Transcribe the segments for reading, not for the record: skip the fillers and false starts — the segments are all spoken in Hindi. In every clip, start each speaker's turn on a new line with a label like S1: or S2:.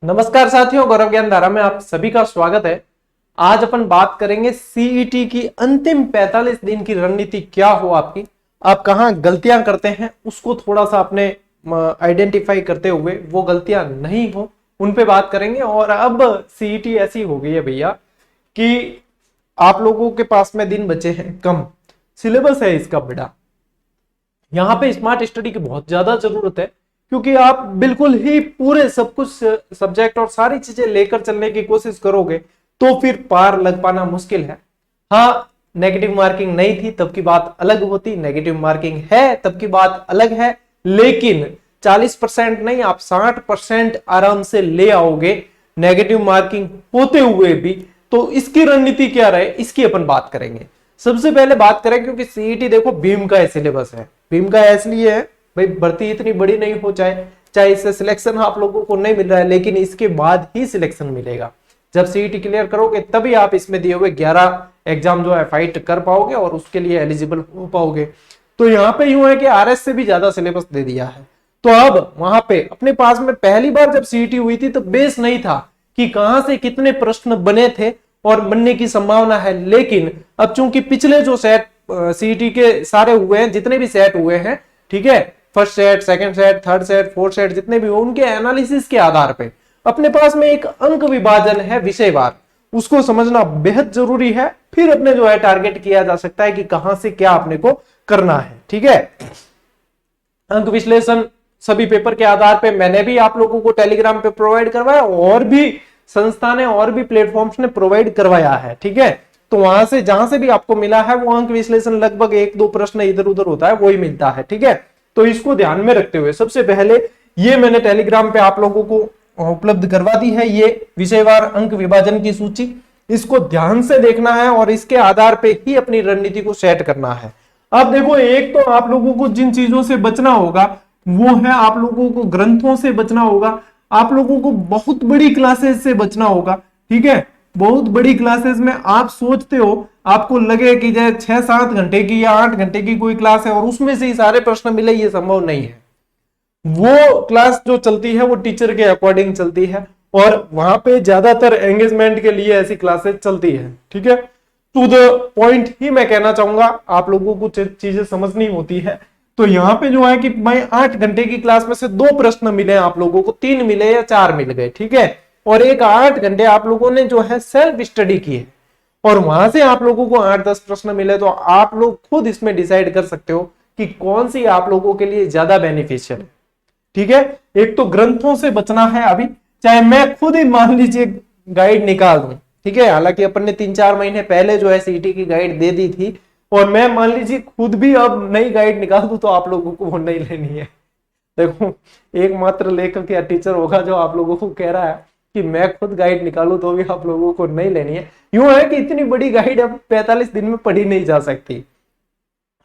S1: नमस्कार साथियों, गौरव ज्ञान धारा में आप सभी का स्वागत है। आज अपन बात करेंगे सीईटी की अंतिम 45 दिन की रणनीति क्या हो आपकी, आप कहां गलतियां करते हैं उसको थोड़ा सा अपने आइडेंटिफाई करते हुए वो गलतियां नहीं हो उन पे बात करेंगे। और अब सीईटी ऐसी हो गई है भैया कि आप लोगों के पास में दिन बचे हैं कम, सिलेबस है इसका बड़ा, यहाँ पे स्मार्ट स्टडी की बहुत ज्यादा जरूरत है क्योंकि आप बिल्कुल ही पूरे सब कुछ सब्जेक्ट और सारी चीजें लेकर चलने की कोशिश करोगे तो फिर पार लग पाना मुश्किल है। हाँ, नेगेटिव मार्किंग नहीं थी तब की बात अलग होती, नेगेटिव मार्किंग है तब की बात अलग है, लेकिन 40% नहीं आप 60% आराम से ले आओगे नेगेटिव मार्किंग होते हुए भी। तो इसकी रणनीति क्या रहे इसकी अपन बात करेंगे। सबसे पहले बात करें क्योंकि सीईटी देखो भीम का सिलेबस है, भीम का इसलिए है भाई भर्ती इतनी बड़ी नहीं हो चाहे इससे सिलेक्शन आप लोगों को नहीं मिल रहा है, लेकिन इसके बाद ही सिलेक्शन मिलेगा। जब सीईटी क्लियर करोगे तभी आप इसमें दिए हुए 11 एग्जाम जो है फाइट कर पाओगे और उसके लिए एलिजिबल हो पाओगे। तो यहाँ पे यूं है कि आरएस से भी ज्यादा सिलेबस दे दिया है। तो अब वहां पे अपने पास में पहली बार जब सीईटी हुई थी तो बेस नहीं था कि कहां से कितने प्रश्न बने थे और बनने की संभावना है, लेकिन अब चूंकि पिछले जो सेट सीईटी के सारे हुए हैं, जितने भी सेट हुए हैं, ठीक है, first set, second set, third set, fourth set, जितने भी हो उनके एनालिसिस के आधार पे अपने पास में एक अंक विभाजन है विषयवार, उसको समझना बेहद जरूरी है। फिर अपने जो है टारगेट किया जा सकता है कि कहां से क्या अपने को करना है। ठीक है, अंक विश्लेषण सभी पेपर के आधार पे मैंने भी आप लोगों को टेलीग्राम पे प्रोवाइड करवाया और भी संस्था ने और भी प्लेटफॉर्म्स ने प्रोवाइड करवाया है। ठीक है, तो वहां से जहां से भी आपको मिला है वो अंक विश्लेषण लगभग 1-2 प्रश्न इधर उधर होता है वही मिलता है। ठीक है, तो इसको ध्यान में रखते हुए सबसे पहले ये मैंने टेलीग्राम पे आप लोगों को उपलब्ध करवा दी है, ये विषयवार अंक विभाजन की सूची। इसको ध्यान से देखना है और इसके आधार पे ही अपनी रणनीति को सेट करना है। अब देखो, एक तो आप लोगों को जिन चीजों से बचना होगा वो है आप लोगों को ग्रंथों से बचना होगा, आप लोगों को बहुत बड़ी क्लासेस से बचना होगा। ठीक है, बहुत बड़ी क्लासेस में आप सोचते हो आपको लगे कि जैसे 6-7 घंटे की या 8 घंटे की कोई क्लास है और उसमें से ही सारे प्रश्न मिले, ये संभव नहीं है। वो क्लास जो चलती है वो टीचर के अकॉर्डिंग चलती है और वहां पे ज्यादातर एंगेजमेंट के लिए ऐसी क्लासेस चलती है। ठीक है, टू द पॉइंट ही मैं कहना चाहूंगा, आप लोगों को चीजें समझनी होती है। तो यहाँ पे जो है कि मैं 8 घंटे की क्लास में से 2 प्रश्न मिले आप लोगों को, 3 मिले या 4 मिल गए। ठीक है, और एक 8 घंटे आप लोगों ने जो है सेल्फ स्टडी की है और वहां से आप लोगों को 8-10 प्रश्न मिले, तो आप लोग खुद इसमें डिसाइड कर सकते हो कि कौन सी आप लोगों के लिए ज्यादा बेनिफिशियल है। ठीक है, एक तो ग्रंथों से बचना है अभी, चाहे मैं खुद ही मान लीजिए गाइड निकाल दूं। ठीक है, हालांकि अपन ने 3-4 महीने पहले जो है सीईटी की गाइड दे दी थी और मैं मान लीजिए खुद भी अब नई गाइड निकाल दूं तो आप लोगों को वो नहीं लेनी है। देखो, एकमात्र लेखक या टीचर होगा जो आप लोगों को कह रहा है कि मैं खुद गाइड निकालूं तो भी आप लोगों को नहीं लेनी है। यूं है कि इतनी बड़ी गाइड अब 45 दिन में पढ़ी नहीं जा सकती।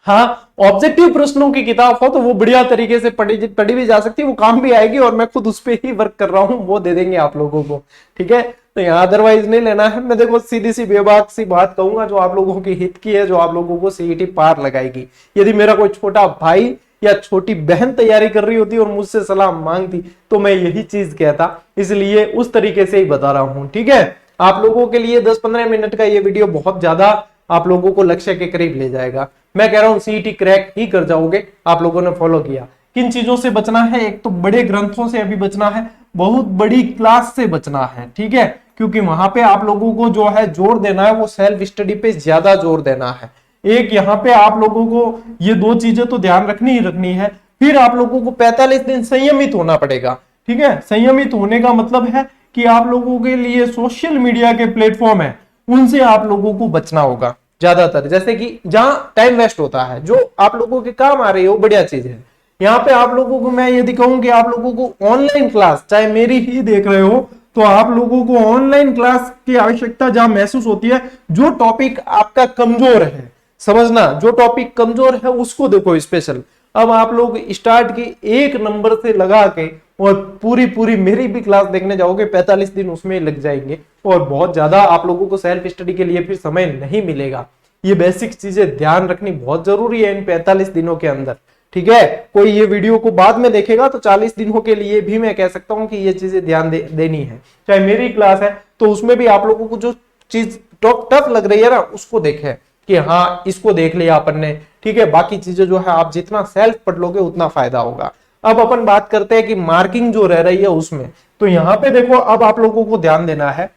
S1: हाँ, ऑब्जेक्टिव प्रश्नों की किताब हो तो वो बढ़िया तरीके से पढ़ी भी जा सकती है, वो काम भी आएगी और मैं खुद उस पर ही वर्क कर रहा हूँ, वो दे देंगे आप लोगों को। ठीक है, तो यहाँ अदरवाइज नहीं लेना है। मैं देखो सीधी सी बेबाक सी बात कहूंगा जो आप लोगों की हित की है, जो आप लोगों को सीईटी पार लगाएगी। यदि मेरा कोई छोटा भाई या छोटी बहन तैयारी कर रही होती और मुझसे सलाह मांगती तो मैं यही चीज कहता, इसलिए उस तरीके से ही बता रहा हूं। ठीक है, आप लोगों के लिए 10-15 मिनट का ये वीडियो बहुत ज्यादा आप लोगों को लक्ष्य के करीब ले जाएगा। मैं कह रहा हूं सीईटी क्रैक ही कर जाओगे, आप लोगों ने फॉलो किया। किन चीजों से बचना है, एक तो बड़े ग्रंथों से अभी बचना है, बहुत बड़ी क्लास से बचना है। ठीक है, क्योंकि वहां पे आप लोगों को जो है जोर देना है वो सेल्फ स्टडी पे ज्यादा जोर देना है। एक यहाँ पे आप लोगों को ये 2 चीजें तो ध्यान रखनी ही रखनी है। फिर आप लोगों को 45 दिन संयमित होना पड़ेगा। ठीक है, संयमित होने का मतलब है कि आप लोगों के लिए सोशल मीडिया के प्लेटफॉर्म है उनसे आप लोगों को बचना होगा ज्यादातर, जैसे कि जहां टाइम वेस्ट होता है, जो आप लोगों के काम आ रही है वो बढ़िया चीज है। यहाँ पे आप लोगों को मैं यदि कहूं कि आप लोगों को ऑनलाइन क्लास, चाहे मेरी ही देख रहे हो तो आप लोगों को ऑनलाइन क्लास की आवश्यकता जहां महसूस होती है, जो टॉपिक आपका कमजोर है, समझना, जो टॉपिक कमजोर है उसको देखो स्पेशल। अब आप लोग स्टार्ट की 1 नंबर से लगा के और पूरी मेरी भी क्लास देखने जाओगे 45 दिन उसमें लग जाएंगे और बहुत ज्यादा आप लोगों को सेल्फ स्टडी के लिए फिर समय नहीं मिलेगा। ये बेसिक चीजें ध्यान रखनी बहुत जरूरी है इन 45 दिनों के अंदर। ठीक है, कोई ये वीडियो को बाद में देखेगा तो 40 दिनों के लिए भी मैं कह सकता हूं कि ये चीजें ध्यान देनी है। चाहे मेरी क्लास है तो उसमें भी आप लोगों को जो चीज टफ लग रही है ना उसको देखें कि हाँ इसको देख लिया अपन ने, ठीक है, बाकी चीजें जो है आप जितना सेल्फ पढ़ लोगे उतना फायदा होगा। अब अपन बात करते हैं कि मार्किंग जो रह रही है उसमें, तो यहां पे देखो अब आप लोगों को ध्यान देना है,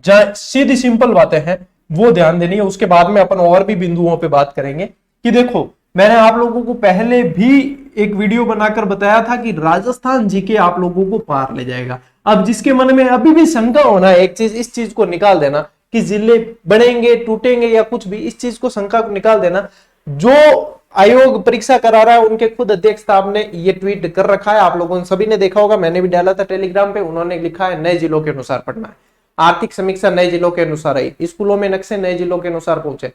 S1: सीधी सिंपल बातें हैं वो ध्यान देनी है, उसके बाद में अपन और भी बिंदुओं पे बात करेंगे। कि देखो मैंने आप लोगों को पहले भी एक वीडियो बनाकर बताया था कि राजस्थान जीके आप लोगों को पार ले जाएगा। अब जिसके मन में अभी भी शंका होना है, एक चीज इस चीज को निकाल देना कि जिले बढ़ेंगे टूटेंगे या कुछ भी, इस चीज को शंका को निकाल देना। जो आयोग परीक्षा करा रहा है उनके खुद अध्यक्ष साहब ने ये ट्वीट कर रखा है, आप लोगों ने सभी ने देखा होगा, मैंने भी डाला था टेलीग्राम पे। उन्होंने लिखा है नए जिलों के अनुसार पढ़ना है, आर्थिक समीक्षा नए जिलों के अनुसार आई, स्कूलों में नक्शे नए जिलों के अनुसार पहुंचे,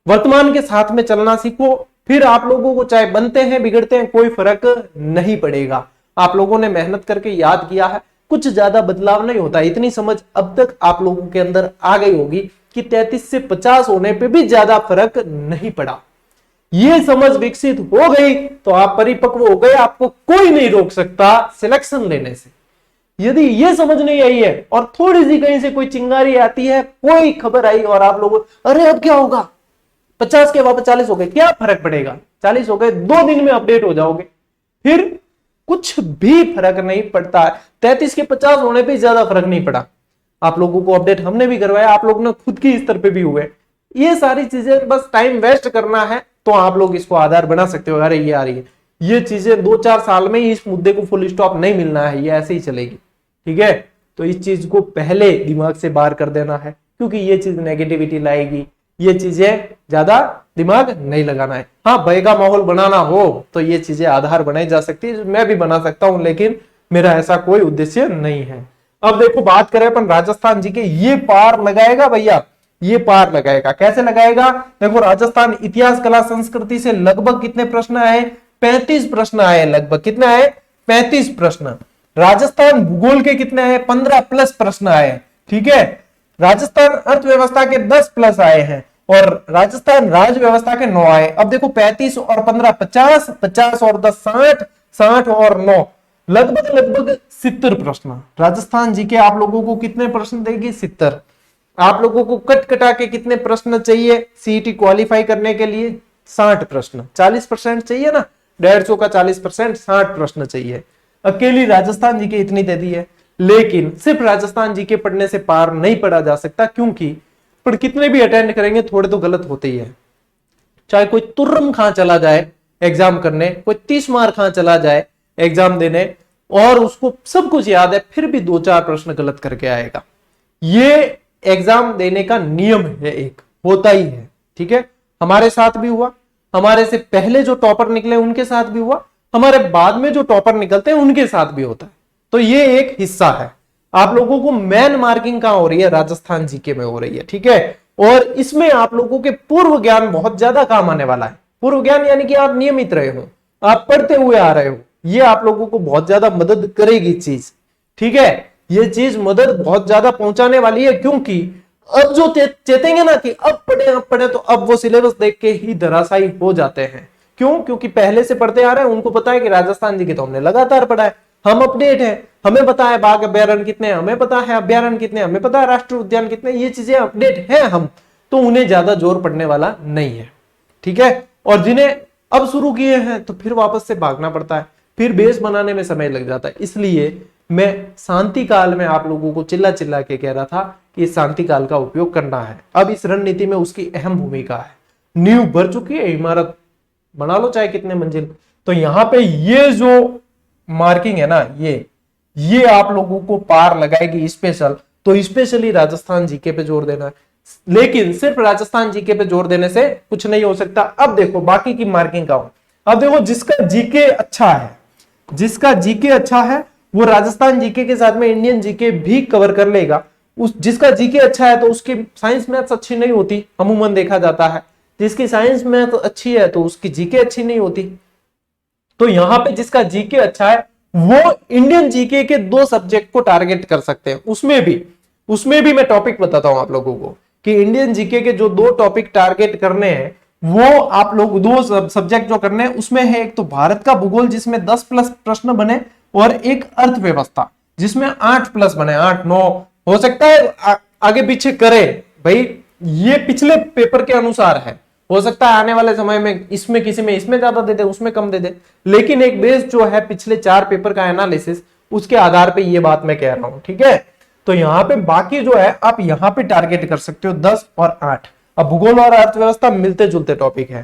S1: वर्तमान के साथ में चलना सीखो, फिर आप लोगों को चाहे बनते हैं बिगड़ते हैं कोई फर्क नहीं पड़ेगा। आप लोगों ने मेहनत करके याद किया है, कुछ ज्यादा बदलाव नहीं होता। इतनी समझ अब तक आप लोगों के अंदर आ गई होगी कि 33 से 50 होने पे भी ज्यादा फर्क नहीं पड़ा। ये समझ विकसित हो गई तो आप परिपक्व हो गए, आपको कोई नहीं रोक सकता सिलेक्शन लेने से। यदि ये समझ नहीं आई है और थोड़ी सी कहीं से कोई चिंगारी आती है, कोई खबर आई और आप लोग अरे अब क्या होगा, 50 के वापस 40 हो गए, क्या फर्क पड़ेगा, 40 हो गए 2 दिन में अपडेट हो जाओगे, फिर कुछ भी फर्क नहीं पड़ता है। 33 के 50 होने पे ज्यादा फर्क नहीं पड़ा। आप लोगों को अपडेट हमने भी करवाया, आप लोगों ने खुद की स्तर पे भी हुए। ये सारी चीजें बस टाइम वेस्ट करना है तो आप लोग इसको आधार बना सकते हो, अरे ये आ रही है। ये चीजें 2-4 साल में इस मुद्दे को फुल स्टॉप नहीं मिलना है, ये ऐसे ही चलेगी, ठीक है। तो इस चीज को पहले दिमाग से बाहर कर देना है, क्योंकि ये चीज नेगेटिविटी लाएगी, ये चीजें ज्यादा दिमाग नहीं लगाना है। हाँ, भय का माहौल बनाना हो तो ये चीजें आधार बनाई जा सकती है, मैं भी बना सकता हूं, लेकिन मेरा ऐसा कोई उद्देश्य नहीं है। अब देखो बात करें अपन राजस्थान जी के, ये पार लगाएगा भैया, ये पार लगाएगा। कैसे लगाएगा, देखो राजस्थान इतिहास कला संस्कृति से लगभग कितने प्रश्न आए, 35 प्रश्न आए, लगभग कितने आए, 35 प्रश्न। राजस्थान भूगोल के कितने आए, 15 प्लस प्रश्न आए, ठीक है। राजस्थान अर्थव्यवस्था के 10 प्लस आए हैं और राजस्थान राज्य व्यवस्था के 9 आए। अब देखो 35 और 15 50, 50 और 10 60, 60 और 9 लगभग 70 प्रश्न। राजस्थान जी के आप लोगों को कितने प्रश्न देगी, 70। आप लोगों को कट कटा के कितने प्रश्न चाहिए सीईटी क्वालिफाई करने के लिए, 60 प्रश्न। 40% चाहिए ना, 150 का 40%, 60 प्रश्न चाहिए। अकेली राजस्थान जी के इतनी दे दी है, लेकिन सिर्फ राजस्थान जी के पढ़ने से पार नहीं पढ़ा जा सकता, क्योंकि पर कितने भी अटेंड करेंगे थोड़े तो गलत होते ही है। चाहे कोई तुर्रम खां चला जाए एग्जाम करने, कोई 30 मार खां चला जाए एग्जाम देने और उसको सब कुछ याद है, फिर भी 2-4 प्रश्न गलत करके आएगा। ये एग्जाम देने का नियम है, एक होता ही है, ठीक है। हमारे साथ भी हुआ, हमारे से पहले जो टॉपर निकले उनके साथ भी हुआ, हमारे बाद में जो टॉपर निकलते हैं उनके साथ भी होता है। तो ये एक हिस्सा है। आप लोगों को मेन मार्किंग कहां हो रही है, राजस्थान जीके में हो रही है, ठीक है। और इसमें आप लोगों के पूर्व ज्ञान बहुत ज्यादा काम आने वाला है। पूर्व ज्ञान यानी कि आप नियमित रहे हो, आप पढ़ते हुए आ रहे हो, ये आप लोगों को बहुत ज्यादा मदद करेगी चीज, ठीक है। ये चीज मदद बहुत ज्यादा पहुंचाने वाली है, क्योंकि अब जो चेतेंगे ना कि अब पढ़े तो अब वो सिलेबस देख के ही धराशायी हो जाते हैं। क्यों, क्योंकि पहले से पढ़ते आ रहे हैं, उनको पता है कि राजस्थान जी के तो हमने लगातार पढ़ा है, हम अपडेट है, हमें पता है बाघ अभ्यारण्य कितने, हमें पता है अभ्यारण्य कितने, हमें पता है राष्ट्रीय उद्यान कितने, ये चीजें अपडेट है हम, तो उन्हें ज्यादा जोर पड़ने वाला नहीं है, ठीक है। और जिन्हें अब शुरू किए हैं तो फिर वापस से भागना पड़ता है, फिर बेस बनाने में समय लग जाता है। इसलिए मैं शांति काल में आप लोगों को चिल्ला चिल्ला के कह रहा था कि शांति काल का उपयोग करना है। अब इस रणनीति में उसकी अहम भूमिका है। नींव भर चुकी है, इमारत बना लो चाहे कितने मंजिल। तो यहां पे ये जो मार्किंग है ना, ये आप लोगों को पार लगाएगी स्पेशल। तो स्पेशली राजस्थान जीके पे जोर देना है, लेकिन सिर्फ राजस्थान जीके पे जोर देने से कुछ नहीं हो सकता। अब देखो बाकी की मार्किंग का, अब देखो जिसका जीके अच्छा है, जिसका जीके अच्छा है वो राजस्थान जीके के साथ में इंडियन जीके भी कवर कर लेगा। उस जिसका जीके अच्छा है तो उसकी साइंस मैथ्स अच्छी नहीं होती, अमूमन देखा जाता है। जिसकी साइंस मैथ अच्छी है तो उसकी जीके अच्छी नहीं होती। तो यहां पे जिसका जीके अच्छा है वो इंडियन जीके के 2 सब्जेक्ट को टारगेट कर सकते हैं। उसमें भी मैं टॉपिक बताता हूं आप लोगों को कि इंडियन जीके के जो 2 टॉपिक टारगेट करने हैं वो आप लोग दो सब्जेक्ट जो करने हैं उसमें है, एक तो भारत का भूगोल जिसमें 10 प्लस प्रश्न बने, और एक अर्थव्यवस्था जिसमें 8 प्लस बने, 8 9 हो सकता है आगे पीछे करे भाई, ये पिछले पेपर के अनुसार है, हो सकता है आने वाले समय में इसमें किसी में इसमें ज्यादा दे दे, उसमें कम दे दे, लेकिन एक बेस जो है पिछले 4 पेपर का एनालिसिस, उसके आधार पे ये बात मैं कह रहा हूं, ठीक है। तो यहाँ पे बाकी जो है आप यहाँ पे टारगेट कर सकते हो 10 और 8। अब भूगोल और अर्थव्यवस्था मिलते जुलते टॉपिक है।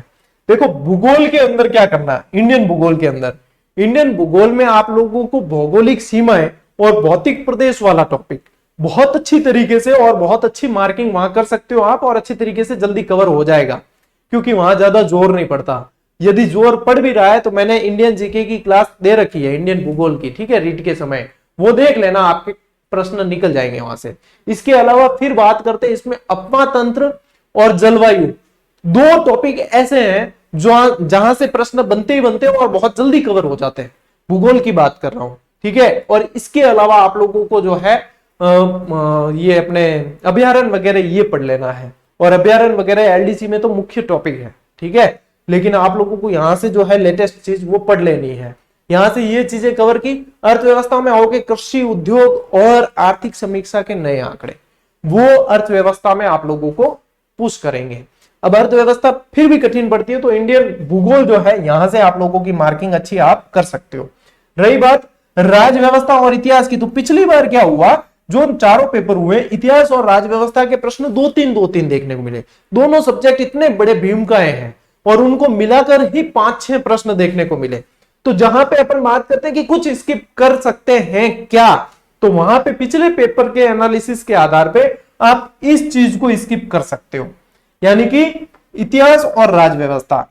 S1: देखो भूगोल के अंदर क्या करना है, इंडियन भूगोल के अंदर, इंडियन भूगोल में आप लोगों को भौगोलिक सीमाएं और भौतिक प्रदेश वाला टॉपिक बहुत अच्छी तरीके से और बहुत अच्छी मार्किंग वहां कर सकते हो आप, और अच्छी तरीके से जल्दी कवर हो जाएगा, क्योंकि वहां ज्यादा जोर नहीं पड़ता। यदि जोर पड़ भी रहा है तो मैंने इंडियन जीके की क्लास दे रखी है, इंडियन भूगोल की, ठीक है, रीट के समय, वो देख लेना, आपके प्रश्न निकल जाएंगे वहां से। इसके अलावा फिर बात करते हैं इसमें अपना तंत्र और जलवायु, दो टॉपिक ऐसे हैं जो जहां से प्रश्न बनते ही बनते हैं और बहुत जल्दी कवर हो जाते हैं, भूगोल की बात कर रहा हूं, ठीक है। और इसके अलावा आप लोगों को जो है ये अपने अभ्यारण्य वगैरह ये पढ़ लेना है, और अभ्यारण्य वगैरह एलडीसी में तो मुख्य टॉपिक है, ठीक है, लेकिन आप लोगों को यहां से जो है लेटेस्ट चीज वो पढ़ लेनी है। यहां से ये चीजें कवर की, अर्थव्यवस्था में आओगे, कृषि उद्योग और आर्थिक समीक्षा के नए आंकड़े, वो अर्थव्यवस्था में आप लोगों को पुश करेंगे। अब अर्थव्यवस्था फिर भी कठिन पड़ती है, तो इंडियन भूगोल जो है यहां से आप लोगों की मार्किंग अच्छी आप कर सकते हो। रही बात राज्य व्यवस्था और इतिहास की, तो पिछली बार क्या हुआ, जो चारों पेपर हुए इतिहास और राज्य व्यवस्था के प्रश्न दो तीन देखने को मिले, दोनों सब्जेक्ट इतने बड़े भूमिकाएं हैं और उनको मिलाकर ही 5-6 प्रश्न देखने को मिले। तो जहां पे अपन बात करते हैं कि कुछ स्किप कर सकते हैं क्या, तो वहां पे पिछले पेपर के एनालिसिस के आधार पे आप इस चीज को स्किप कर सकते हो, यानी कि इतिहास और राज्य व्यवस्था।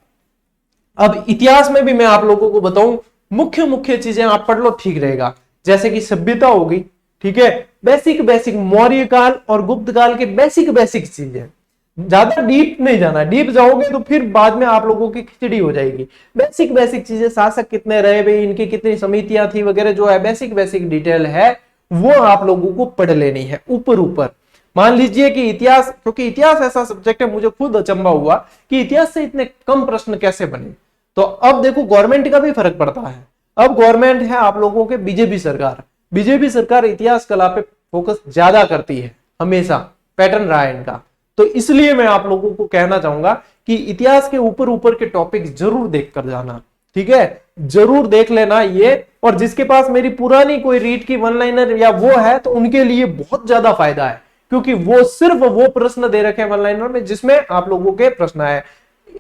S1: अब इतिहास में भी मैं आप लोगों को बताऊं, मुख्य मुख्य चीजें आप पढ़ लो, ठीक रहेगा, जैसे कि सभ्यता होगी, ठीक है, बेसिक मौर्य काल और गुप्त काल के बेसिक चीजें, ज्यादा डीप नहीं जाना, डीप जाओगे तो फिर बाद में आप लोगों की खिचड़ी हो जाएगी। बेसिक चीजें, शासक कितने रहे भाई, इनकी कितनी समितियां थी वगैरह, जो है बेसिक डिटेल है वो आप लोगों को पढ़ लेनी है ऊपर। मान लीजिए कि इतिहास, क्योंकि इतिहास ऐसा सब्जेक्ट है, मुझे खुद अचंभा हुआ कि इतिहास से इतने कम प्रश्न कैसे बने। तो अब देखो गवर्नमेंट का भी फर्क पड़ता है, अब गवर्नमेंट है आप लोगों के बीजेपी सरकार इतिहास कला पे फोकस ज्यादा करती है, हमेशा पैटर्न रहा है इनका। तो इसलिए मैं आप लोगों को कहना चाहूंगा कि इतिहास के ऊपर के टॉपिक जरूर देख कर जाना, ठीक है, जरूर देख लेना ये। और जिसके पास मेरी पुरानी कोई रीड की वन लाइनर या वो है, तो उनके लिए बहुत ज्यादा फायदा है, क्योंकि वो सिर्फ वो प्रश्न दे रखे हैं वन लाइनर में जिसमें आप लोगों के प्रश्न आए।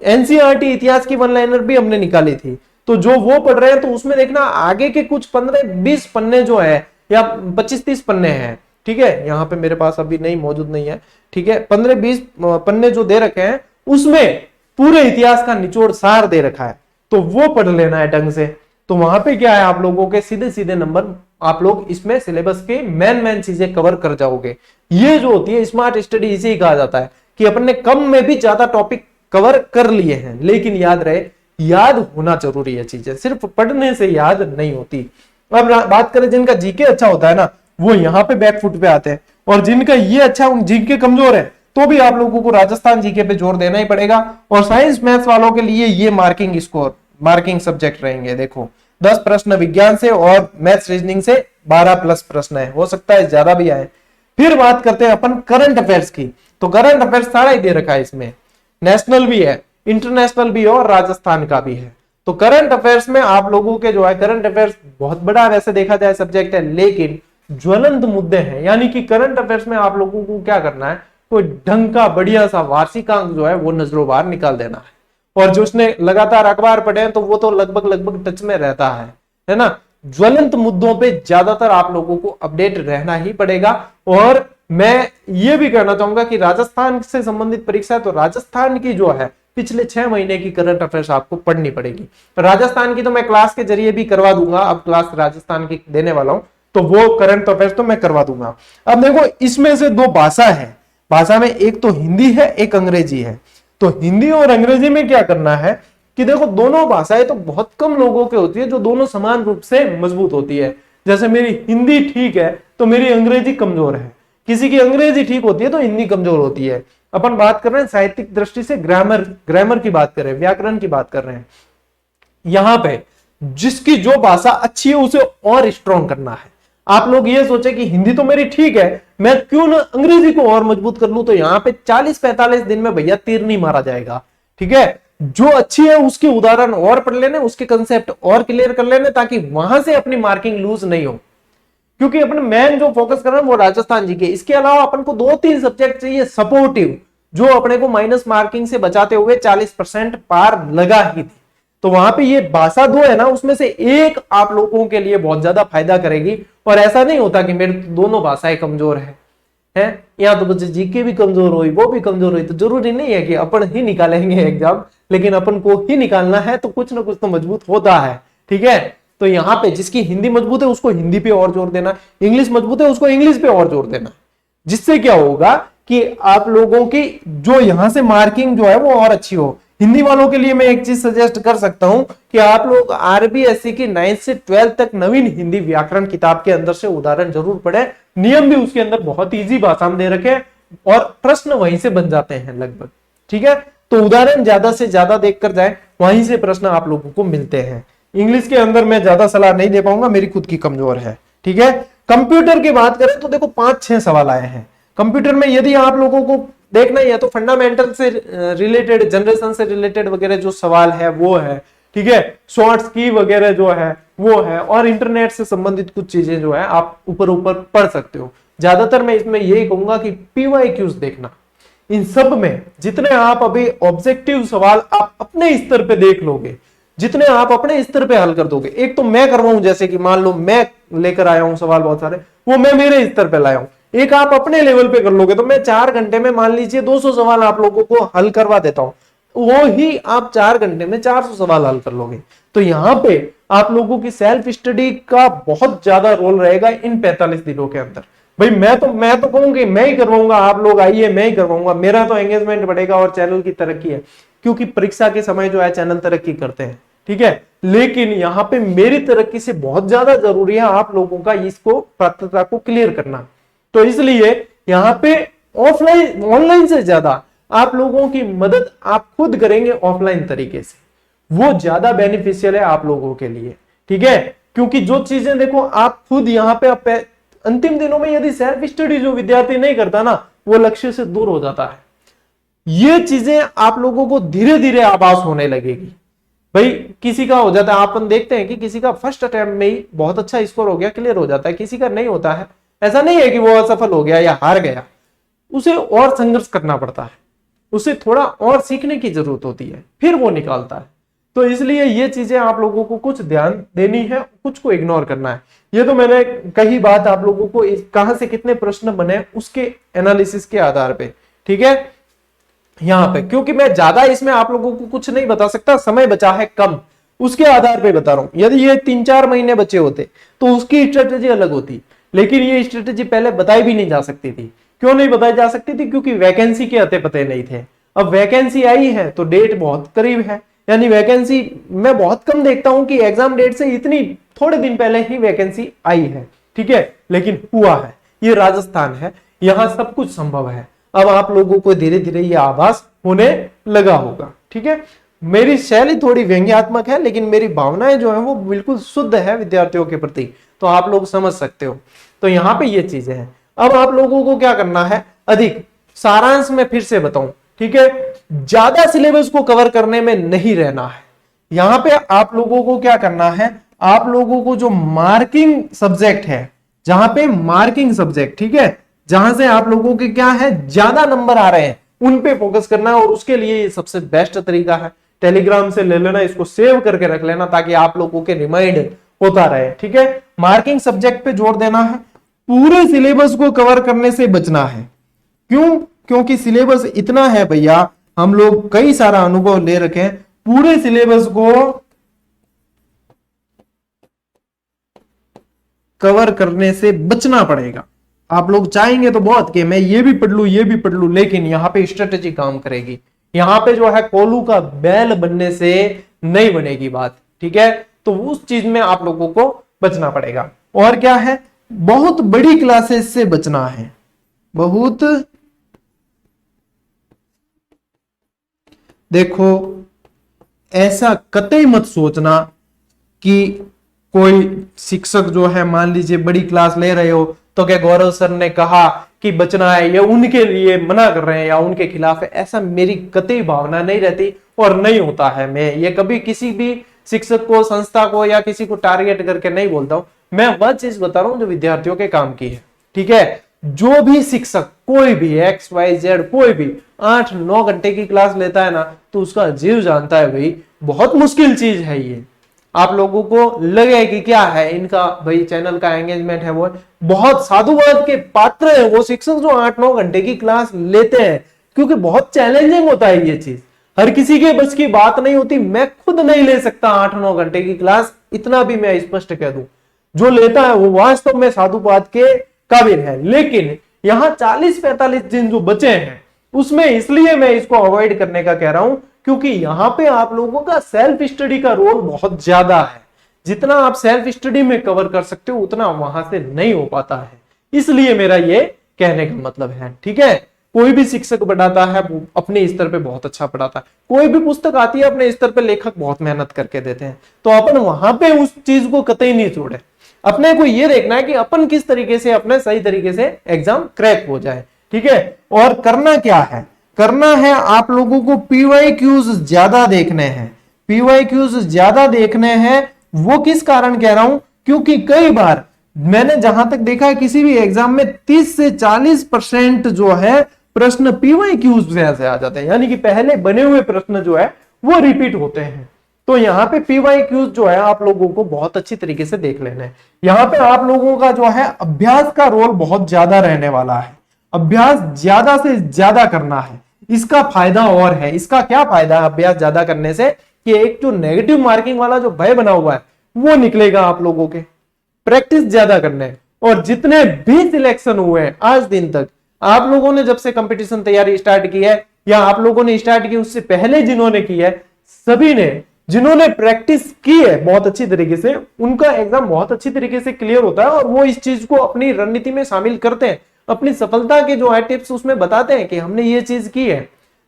S1: एनसीईआरटी इतिहास की वन लाइनर भी हमने निकाली थी, तो जो वो पढ़ रहे हैं तो उसमें देखना आगे के कुछ 15-20 पन्ने जो है, या 25-30 पन्ने हैं, ठीक है, यहाँ पे मेरे पास अभी नहीं मौजूद नहीं है, ठीक है, 15-20 पन्ने जो दे रखे हैं उसमें पूरे इतिहास का निचोड़ सार दे रखा है, तो वो पढ़ लेना है ढंग से। तो वहां पे क्या है, आप लोगों के सीधे नंबर, आप लोग इसमें सिलेबस के मेन चीजें कवर कर जाओगे। ये जो होती है स्मार्ट स्टडी, इसे ही कहा जाता है कि अपन ने कम में भी ज्यादा टॉपिक कवर कर लिए हैं, लेकिन याद रहे, याद होना जरूरी है, चीजें सिर्फ पढ़ने से याद नहीं होती। अब बात करें जिनका जीके अच्छा होता है ना, वो यहाँ पे बैकफुट पे आते हैं, और जिनका ये अच्छा, उन जीके कमजोर है, तो भी आप लोगों को राजस्थान जीके पे जोर देना ही पड़ेगा। और साइंस मैथ्स वालों के लिए ये मार्किंग सब्जेक्ट रहेंगे। देखो 10 प्रश्न विज्ञान से और मैथ्स रीजनिंग से 12 प्लस प्रश्न है, हो सकता है ज्यादा भी आए। फिर बात करते हैं अपन करंट अफेयर्स की, तो करंट अफेयर्स सारा ही दे रखा है इसमें, नेशनल भी है, इंटरनेशनल भी है और राजस्थान का भी है। तो करंट अफेयर्स में आप लोगों के जो है, करंट अफेयर्स बहुत बड़ा वैसे देखा जाए सब्जेक्ट है, लेकिन ज्वलंत मुद्दे हैं, यानी कि करंट अफेयर्स में आप लोगों को क्या करना है, कोई ढंग का बढ़िया सा वार्षिकांक जो है वो नजरों बाहर निकाल देना है। और जो उसने लगातार अखबार पढ़े हैं तो वो तो लगभग टच में रहता है ना। ज्वलंत मुद्दों पे ज्यादातर आप लोगों को अपडेट रहना ही पड़ेगा। और मैं ये भी कहना चाहूंगा कि राजस्थान से संबंधित परीक्षा है, तो राजस्थान की जो है पिछले 6 महीने की करंट अफेयर्स आपको पढ़नी पड़ेगी। राजस्थान की तो मैं क्लास के जरिए भी करवा दूंगा, अब क्लास राजस्थान की देने वाला हूं, तो वो करंट अफेयर्स तो मैं करवा दूंगा। अब देखो इसमें से 2 भाषा है, भाषा में एक तो हिंदी है, एक अंग्रेजी है। तो हिंदी और अंग्रेजी में क्या करना है कि देखो दोनों भाषाएं तो बहुत कम लोगों के होती है जो दोनों समान रूप से मजबूत होती है। जैसे मेरी हिंदी ठीक है तो मेरी अंग्रेजी कमजोर है, किसी की अंग्रेजी ठीक होती है तो हिंदी कमजोर होती है। अपन बात कर रहे हैं साहित्यिक दृष्टि से, ग्रामर की बात कर रहे हैं, व्याकरण की बात कर रहे हैं। यहां पे जिसकी जो भाषा अच्छी है उसे और स्ट्रॉन्ग करना है। आप लोग ये सोचे कि हिंदी तो मेरी ठीक है, मैं क्यों ना अंग्रेजी को और मजबूत कर लूं, तो यहां पे 40-45 दिन में भैया तीर नहीं मारा जाएगा। ठीक है, जो अच्छी है उसके उदाहरण और पढ़ लेने, उसके कंसेप्ट और क्लियर कर लेने, ताकि वहां से अपनी मार्किंग लूज नहीं हो। क्योंकि अपन मेन जो फोकस कर रहे हैं वो राजस्थान जी के, इसके अलावा अपन को 2-3 सब्जेक्ट चाहिए सपोर्टिव, जो अपने को माइनस मार्किंग से बचाते हुए 40% पार लगा ही थी। तो वहां पे ये भाषा 2 है ना, उसमें से एक आप लोगों के लिए बहुत ज्यादा फायदा करेगी। और ऐसा नहीं होता कि मेरे दोनों भाषाएं कमजोर हैं, या तो बच्चे जीके भी कमजोर हुई, वो भी कमजोर हुई, तो जरूरी नहीं है कि अपन ही निकालेंगे एग्जाम, लेकिन अपन को ही निकालना है तो कुछ ना कुछ तो मजबूत होता है। ठीक है, तो यहाँ पे जिसकी हिंदी मजबूत है उसको हिंदी पे और जोर देना, इंग्लिश मजबूत है उसको इंग्लिश पे और जोर देना, जिससे क्या होगा कि आप लोगों की जो यहां से मार्किंग जो है वो और अच्छी हो। हिंदी वालों के लिए मैं एक चीज सजेस्ट कर सकता हूं कि आप लोग आरबीएससी की 9th से 12th तक नवीन हिंदी व्याकरण किताब के अंदर से उदाहरण जरूर पढ़े। नियम भी उसके अंदर बहुत इजी भाषा में दे रखे और प्रश्न वहीं से बन जाते हैं लगभग। ठीक है, तो उदाहरण ज्यादा से ज्यादा देखकर जाए, वहीं से प्रश्न आप लोगों को मिलते हैं। इंग्लिश के अंदर मैं ज्यादा सलाह नहीं दे पाऊंगा, मेरी खुद की कमजोर है। ठीक है, कंप्यूटर की बात करें तो देखो 5-6 सवाल आए हैं कंप्यूटर में। यदि आप लोगों को देखना ही है तो फंडामेंटल से रिलेटेड, जनरेशन से रिलेटेड वगैरह जो सवाल है वो है। ठीक है, शॉर्ट्स की वगैरह जो है वो है, और इंटरनेट से संबंधित कुछ चीजें जो है आप ऊपर ऊपर पढ़ सकते हो। ज्यादातर मैं इसमें यही कहूंगा कि पीवाईक्यूज देखना। इन सब में जितने आप अभी ऑब्जेक्टिव सवाल आप अपने स्तर पे देख लोगे, जितने आप अपने स्तर पे हल कर दोगे, एक तो मैं करवाऊं, जैसे कि मान लो मैं लेकर आया हूं सवाल बहुत सारे, वो मैं मेरे स्तर पे लाया हूं, एक आप अपने लेवल पे कर लोगे, तो मैं 4 घंटे में मान लीजिए 200 सवाल आप लोगों को हल करवा देता हूं, वो ही आप 4 घंटे में 400 सवाल हल कर लोगे। तो यहां पे आप लोगों की सेल्फ स्टडी का बहुत ज्यादा रोल रहेगा इन 45 दिनों के अंदर। भाई मैं तो कहूंगी मैं ही करवाऊंगा, आप लोग आइए मैं ही करवाऊंगा, मेरा तो एंगेजमेंट बढ़ेगा और चैनल की तरक्की है, क्योंकि परीक्षा के समय जो है चैनल तरक्की करते हैं। ठीक है, लेकिन यहां पे मेरी तरक्की से बहुत ज्यादा जरूरी है आप लोगों का इसको पात्रता को क्लियर करना। तो इसलिए यहां पे ऑफलाइन ऑनलाइन से ज्यादा आप लोगों की मदद आप खुद करेंगे ऑफलाइन तरीके से, वो ज्यादा बेनिफिशियल है आप लोगों के लिए। ठीक है, क्योंकि जो चीजें देखो आप खुद यहां पे अंतिम दिनों में यदि सेल्फ स्टडी जो विद्यार्थी नहीं करता ना, वो लक्ष्य से दूर हो जाता है। ये चीजें आप लोगों को धीरे धीरे आभास होने लगेगी। भाई किसी का हो जाता है, अपन देखते हैं कि किसी का फर्स्ट अटेम्प्ट में ही बहुत अच्छा स्कोर हो गया, क्लियर हो जाता है, किसी का नहीं होता है। ऐसा नहीं है कि वो असफल हो गया या हार गया, उसे और संघर्ष करना पड़ता है, उसे थोड़ा और सीखने की जरूरत होती है, फिर वो निकालता है। तो इसलिए ये चीजें आप लोगों को कुछ ध्यान देनी है, कुछ को इग्नोर करना है। ये तो मैंने कही बात आप लोगों को कहां से कितने प्रश्न बने उसके एनालिसिस के आधार पे। ठीक है, यहां पे क्योंकि मैं ज्यादा इसमें आप लोगों को कुछ नहीं बता सकता, समय बचा है कम, उसके आधार पे बता रहा हूं। यदि ये 3-4 महीने बचे होते तो उसकी स्ट्रेटेजी अलग होती, लेकिन ये स्ट्रेटेजी पहले बताई भी नहीं जा सकती थी। क्यों नहीं बताई जा सकती थी? क्योंकि वैकेंसी के अते पते नहीं थे। अब वैकेंसी आई है तो डेट बहुत करीब है, यानी वैकेंसी मैं बहुत कम देखता हूं कि एग्जाम डेट से इतनी थोड़े दिन पहले ही वैकेंसी आई है। ठीक है, लेकिन हुआ है, ये राजस्थान है, यहां सब कुछ संभव है। अब आप लोगों को धीरे धीरे ये आभास होने लगा होगा। ठीक है, मेरी शैली थोड़ी व्यंग्यात्मक है, लेकिन मेरी भावनाएं जो है वो बिल्कुल शुद्ध है विद्यार्थियों के प्रति, तो आप लोग समझ सकते हो। तो यहां पे ये चीजें हैं। अब आप लोगों को क्या करना है, अधिक सारांश में फिर से बताऊं। ठीक है, ज्यादा सिलेबस को कवर करने में नहीं रहना है। यहां पे आप लोगों को क्या करना है, आप लोगों को जो मार्किंग सब्जेक्ट है, जहां पे मार्किंग सब्जेक्ट, ठीक है, जहां से आप लोगों के क्या है ज्यादा नंबर आ रहे हैं, उन पे फोकस करना है। और उसके लिए ये सबसे बेस्ट तरीका है, टेलीग्राम से ले लेना, इसको सेव करके रख लेना ताकि आप लोगों के रिमाइंड होता रहे। ठीक है, मार्किंग सब्जेक्ट पे जोर देना है, पूरे सिलेबस को कवर करने से बचना है। क्यों? क्योंकि सिलेबस इतना है भैया, हम लोग कई सारा अनुभव ले रखे हैं, पूरे सिलेबस को कवर करने से बचना पड़ेगा। आप लोग चाहेंगे तो बहुत कि मैं ये भी पढ़ लूं ये भी पढ़ लूं, लेकिन यहां पे स्ट्रेटेजी काम करेगी। यहां पे जो है कोलू का बैल बनने से नहीं बनेगी बात। ठीक है, तो उस चीज में आप लोगों को बचना पड़ेगा। और क्या है, बहुत बड़ी क्लासेस से बचना है, बहुत देखो, ऐसा कतई मत सोचना कि कोई शिक्षक जो है, मान लीजिए बड़ी क्लास ले रहे हो तो क्या गौरव सर ने कहा कि बचना है, ये उनके लिए मना कर रहे हैं या उनके खिलाफ है, ऐसा मेरी कतई भावना नहीं रहती और नहीं होता है। मैं ये कभी किसी भी शिक्षक को, संस्था को या किसी को टारगेट करके नहीं बोलता हूं। मैं वह चीज बता रहा हूं जो विद्यार्थियों के काम की है। ठीक है, जो भी शिक्षक कोई भी XYZ कोई भी 8-9 घंटे की क्लास लेता है ना, तो उसका जीव जानता है भाई बहुत मुश्किल चीज है ये। आप लोगों को लगे कि क्या है इनका भाई चैनल का एंगेजमेंट है, वो बहुत साधुवाद के पात्र है वो शिक्षक जो 8-9 घंटे की क्लास लेते हैं, क्योंकि बहुत चैलेंजिंग होता है ये चीज, हर किसी के बस की बात नहीं होती। मैं खुद नहीं ले सकता 8-9 घंटे की क्लास, इतना भी मैं स्पष्ट कह दूं। जो लेता है वो वास्तव में साधुवाद के काबिल है। लेकिन यहां 40-45 दिन जो बचे हैं उसमें इसलिए मैं इसको अवॉइड करने का कह रहा हूं क्योंकि यहां पे आप लोगों का सेल्फ स्टडी का रोल बहुत ज्यादा है। जितना आप सेल्फ स्टडी में कवर कर सकते हो उतना वहां से नहीं हो पाता है, इसलिए मेरा ये कहने का मतलब है। ठीक है, कोई भी शिक्षक पढ़ाता है वो अपने स्तर पे बहुत अच्छा पढ़ाता है, कोई भी पुस्तक आती है अपने स्तर पे लेखक बहुत मेहनत करके देते हैं, तो अपन वहां पे उस चीज को कतई नहीं छोड़े। अपने को ये देखना है कि अपन किस तरीके से अपने सही तरीके से एग्जाम क्रैक हो जाए। ठीक है, और करना क्या है, करना है आप लोगों को PYQs ज्यादा देखने हैं। PYQs ज्यादा देखने हैं, वो किस कारण कह रहा हूं, क्योंकि कई बार मैंने जहां तक देखा है किसी भी एग्जाम में 30 से 40% जो है प्रश्न PYQs से आ जाते हैं, यानी कि पहले बने हुए प्रश्न जो है वो रिपीट होते हैं। तो यहाँ पे PYQs जो है आप लोगों को बहुत अच्छी तरीके से देख लेना है। यहाँ पे आप लोगों का जो है अभ्यास का रोल बहुत ज्यादा रहने वाला है, अभ्यास ज्यादा से ज्यादा करना है। इसका फायदा और है, इसका क्या फायदा है अभ्यास ज्यादा करने से, कि एक जो नेगेटिव मार्किंग वाला जो भय बना हुआ है वो निकलेगा आप लोगों के। प्रैक्टिस ज्यादा करने, और जितने भी सिलेक्शन हुए हैं आज दिन तक, आप लोगों ने जब से कंपटीशन तैयारी स्टार्ट की है या आप लोगों ने स्टार्ट की उससे पहले जिन्होंने की है, सभी ने जिन्होंने प्रैक्टिस की है बहुत अच्छी तरीके से, उनका एग्जाम बहुत अच्छी तरीके से क्लियर होता है और वो इस चीज को अपनी रणनीति में शामिल करते हैं। अपनी सफलता के जो है टिप्स उसमें बताते हैं कि हमने ये चीज की है।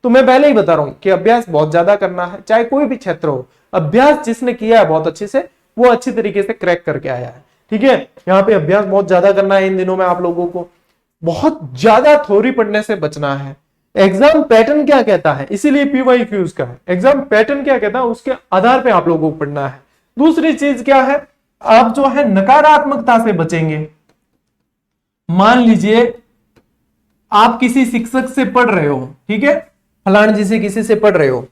S1: तो मैं पहले ही बता रहा हूं कि अभ्यास बहुत ज्यादा करना है, चाहे कोई भी क्षेत्र हो। अभ्यास जिसने किया है बहुत अच्छे से, वो अच्छी तरीके से क्रैक करके आया है। ठीक है, यहाँ पे अभ्यास बहुत ज्यादा करना है इन दिनों में आप लोगों को। बहुत ज्यादा थ्योरी पढ़ने से बचना है। एग्जाम पैटर्न क्या कहता है, इसीलिए PYQs का है, एग्जाम पैटर्न क्या कहता है उसके आधार पे आप लोगों को पढ़ना है। दूसरी चीज क्या है, आप जो है नकारात्मकता से बचेंगे। मान लीजिए आप किसी शिक्षक से पढ़ रहे हो, ठीक है, फलान जी से किसी से पढ़ रहे हो,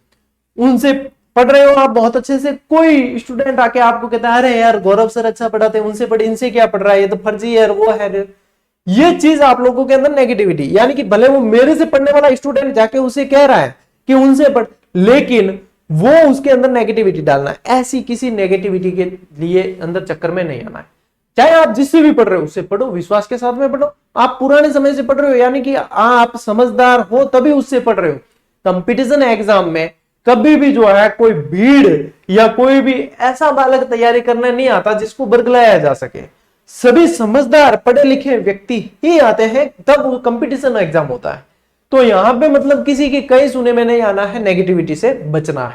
S1: उनसे पढ़ रहे हो आप बहुत अच्छे से, कोई स्टूडेंट आके आपको कहता है अरे यार गौरव सर अच्छा पढ़ाते हैं, उनसे पढ़े, इनसे क्या पढ़ रहा है, ये तो फर्जी है, वो है। ये चीज आप लोगों के अंदर नेगेटिविटी, यानी कि भले वो मेरे से पढ़ने वाला स्टूडेंट जाके उसे कह रहा है कि उनसे पढ़, लेकिन वो उसके अंदर नेगेटिविटी डालना है। ऐसी किसी नेगेटिविटी के लिए अंदर चक्कर में नहीं आना है। चाहे आप जिससे भी पढ़ रहे हो उससे पढ़ो, विश्वास के साथ में पढ़ो। आप पुराने समय से पढ़ रहे हो यानी कि आप समझदार हो तभी उससे पढ़ रहे हो। कंपटीशन एग्जाम में कभी भी जो है कोई भीड़ या कोई भी ऐसा बालक तैयारी करने नहीं आता जिसको बरगलाया जा सके। सभी समझदार पढ़े लिखे व्यक्ति ही आते हैं, तब कंपटीशन एग्जाम होता है। तो यहां पे मतलब किसी के कई सुने में नहीं आना है, नेगेटिविटी से बचना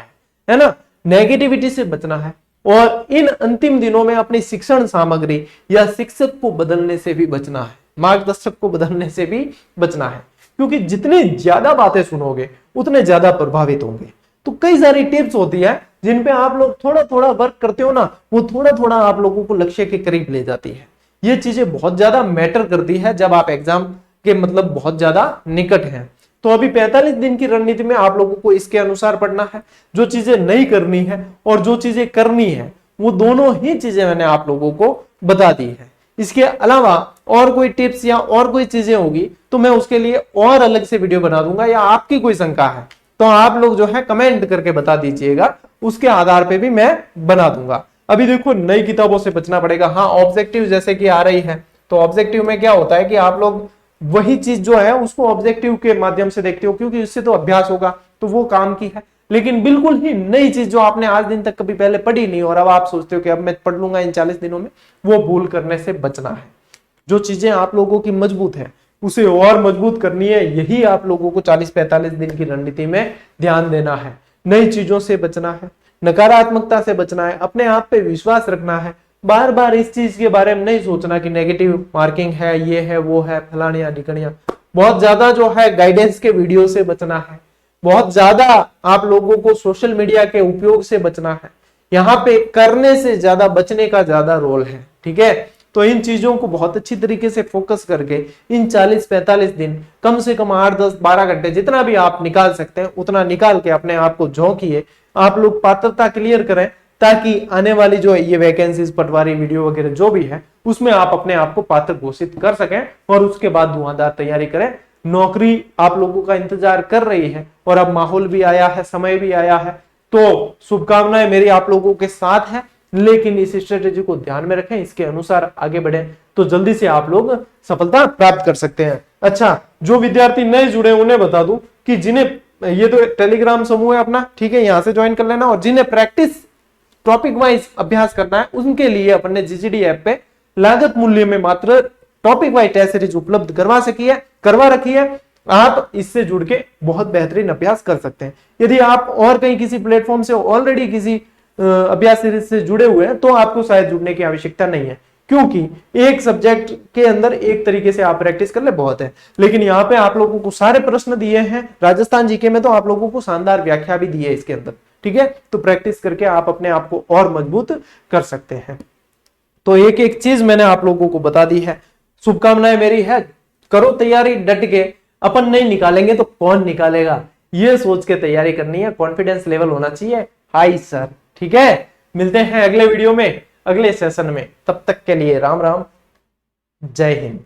S1: है ना, नेगेटिविटी से बचना है। और इन अंतिम दिनों में अपनी शिक्षण सामग्री या शिक्षक को बदलने से भी बचना है, मार्गदर्शक को बदलने से भी बचना है, क्योंकि जितनी ज्यादा बातें सुनोगे उतने ज्यादा प्रभावित होंगे। तो कई सारी टिप्स होती है जिन पे आप लोग थोड़ा थोड़ा वर्क करते हो ना, वो थोड़ा थोड़ा आप लोगों को लक्ष्य के करीब ले जाती है। ये चीजें बहुत ज्यादा मैटर करती है जब आप एग्जाम के मतलब बहुत ज्यादा निकट हैं। तो अभी 45 दिन की रणनीति में आप लोगों को इसके अनुसार पढ़ना है। जो चीजें नहीं करनी है और जो चीजें करनी है वो दोनों ही चीजें मैंने आप लोगों को बता दी है। इसके अलावा और कोई टिप्स या और कोई चीजें होगी तो मैं उसके लिए और अलग से वीडियो बना दूंगा, या आपकी कोई शंका है तो आप लोग जो है कमेंट करके बता दीजिएगा, उसके आधार पे भी मैं बना दूंगा। अभी देखो नई किताबों से बचना पड़ेगा। हाँ, ऑब्जेक्टिव जैसे कि आ रही है तो ऑब्जेक्टिव में क्या होता है कि आप लोग वही चीज जो है उसको ऑब्जेक्टिव के माध्यम से देखते हो, क्योंकि इससे तो अभ्यास होगा तो वो काम की है। लेकिन बिल्कुल ही नई चीज जो आपने आज दिन तक कभी पहले पढ़ी नहीं और अब आप सोचते हो कि अब मैं पढ़ लूंगा इन 40 दिनों में, वो भूल करने से बचना है। जो चीजें आप लोगों की मजबूत है उसे और मजबूत करनी है। यही आप लोगों को 40-45 दिन की रणनीति में ध्यान देना है। नई चीजों से बचना है, नकारात्मकता से बचना है, अपने आप पे विश्वास रखना है। बार बार इस चीज के बारे में नहीं सोचना कि नेगेटिव मार्किंग है, ये है, वो है, फलानिया ढिकनिया। बहुत ज्यादा जो है गाइडेंस के वीडियो से बचना है। बहुत ज्यादा आप लोगों को सोशल मीडिया के उपयोग से बचना है। यहाँ पे करने से ज्यादा बचने का ज्यादा रोल है, ठीक है। तो इन चीजों को बहुत अच्छी तरीके से फोकस करके इन 40-45 दिन कम से कम 8-10-12 घंटे जितना भी आप निकाल सकते हैं उतना निकाल के अपने आप को झोंकिए। आप लोग पात्रता क्लियर करें ताकि आने वाली जो ये वैकेंसीज, पटवारी, वीडियो वगैरह जो भी है उसमें आप अपने आप को पात्र घोषित कर सकें और उसके बाद धुआंधार तैयारी करें। नौकरी आप लोगों का इंतजार कर रही है और अब माहौल भी आया है, समय भी आया है। तो शुभकामनाएं मेरी आप लोगों के साथ है, लेकिन इस स्ट्रेटेजी को ध्यान में रखें, इसके अनुसार आगे बढ़े तो जल्दी से आप लोग सफलता प्राप्त कर सकते हैं। अच्छा, जो विद्यार्थी नए जुड़े उन्हें बता दूं कि जिन्हें ये तो टेलीग्राम समूह है अपना, ठीक है, यहां से ज्वाइन कर लेना। और जिन्हें प्रैक्टिस टॉपिक वाइज अभ्यास करना है उनके लिए अपन ने जीजीडी ऐप पे लागत मूल्य में मात्र टॉपिक वाइज टेस्ट सीरीज उपलब्ध करवा रखी है। आप इससे जुड़ के बहुत बेहतरीन अभ्यास कर सकते हैं। यदि आप और कहीं किसी प्लेटफॉर्म से ऑलरेडी किसी अभ्यास सीरीज से जुड़े हुए हैं तो आपको शायद जुड़ने की आवश्यकता नहीं है, क्योंकि एक सब्जेक्ट के अंदर एक तरीके से आप प्रैक्टिस कर ले बहुत है। लेकिन यहाँ पे आप लोगों को सारे प्रश्न दिए हैं राजस्थान जीके में, तो आप लोगों को शानदार व्याख्या भी दी है इसके अंदर, ठीक है। तो प्रैक्टिस करके आप अपने आप को और मजबूत कर सकते हैं। तो एक एक चीज मैंने आप लोगों को बता दी है। शुभकामनाएं मेरी है, करो तैयारी डट के। अपन नहीं निकालेंगे तो कौन निकालेगा, ये सोच के तैयारी करनी है। कॉन्फिडेंस लेवल होना चाहिए हाई सर, ठीक है। मिलते हैं अगले वीडियो में, अगले सेशन में। तब तक के लिए राम राम, जय हिंद।